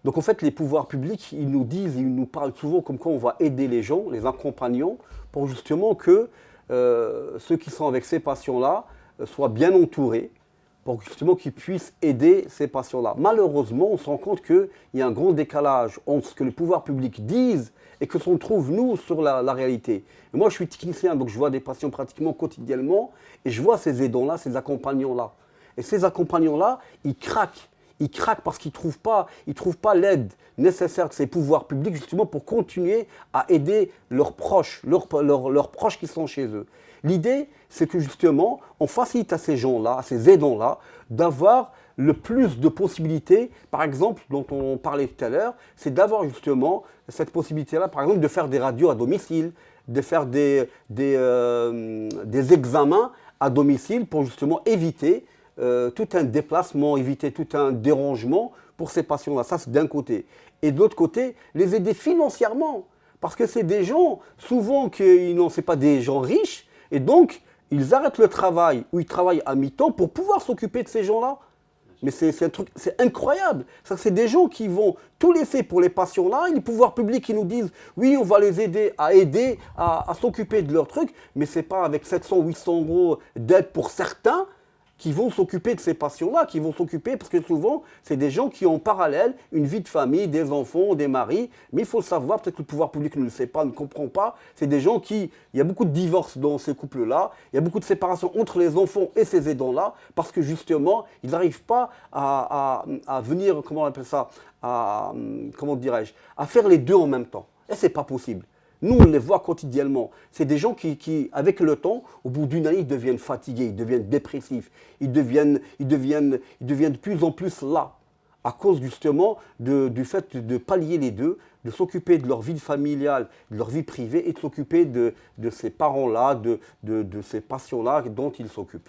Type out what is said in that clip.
Donc en fait, les pouvoirs publics, ils nous disent, ils nous parlent souvent comme quoi on va aider les gens, les accompagnants, pour justement que ceux qui sont avec ces patients-là soient bien entourés, pour justement qu'ils puissent aider ces patients-là. Malheureusement, on se rend compte qu'il y a un grand décalage entre ce que les pouvoirs publics disent et que ce qu'on trouve, nous, sur la réalité. Et moi, je suis technicien, donc je vois des patients pratiquement quotidiennement, et je vois ces aidants-là, ces accompagnants-là. Et ces accompagnants-là, ils craquent. Ils craquent parce qu'ils ne trouvent pas l'aide nécessaire de ces pouvoirs publics justement pour continuer à aider leurs proches, leurs proches qui sont chez eux. L'idée, c'est que justement, on facilite à ces gens-là, à ces aidants-là, d'avoir le plus de possibilités, par exemple, dont on parlait tout à l'heure, c'est d'avoir justement cette possibilité-là, par exemple, de faire des radios à domicile, de faire des examens à domicile pour justement éviter tout un déplacement, éviter tout un dérangement pour ces patients-là. Ça, c'est d'un côté. Et de l'autre côté, les aider financièrement. Parce que c'est des gens, souvent, c'est pas des gens riches, et donc, ils arrêtent le travail ou ils travaillent à mi-temps pour pouvoir s'occuper de ces gens-là. Mais c'est un truc, c'est incroyable. Ça, c'est des gens qui vont tout laisser pour les patients-là, et les pouvoirs publics qui nous disent, oui, on va les aider à s'occuper de leurs trucs, mais c'est pas avec 700, 800 euros d'aide pour certains qui vont s'occuper de ces patients-là, qui vont s'occuper, parce que souvent, c'est des gens qui ont en parallèle une vie de famille, des enfants, des maris, mais il faut le savoir, peut-être que le pouvoir public ne le sait pas, ne comprend pas, c'est des gens il y a beaucoup de divorces dans ces couples-là, il y a beaucoup de séparations entre les enfants et ces aidants-là, parce que justement, ils n'arrivent pas à venir, comment on appelle ça, comment dirais-je, à faire les deux en même temps. Et c'est pas possible. Nous, on les voit quotidiennement. C'est des gens qui, avec le temps, au bout d'une année, ils deviennent fatigués, ils deviennent dépressifs, ils deviennent de plus en plus là, à cause justement du fait de pallier les deux, de s'occuper de leur vie familiale, de leur vie privée et de s'occuper de ces parents-là, de ces patients-là dont ils s'occupent.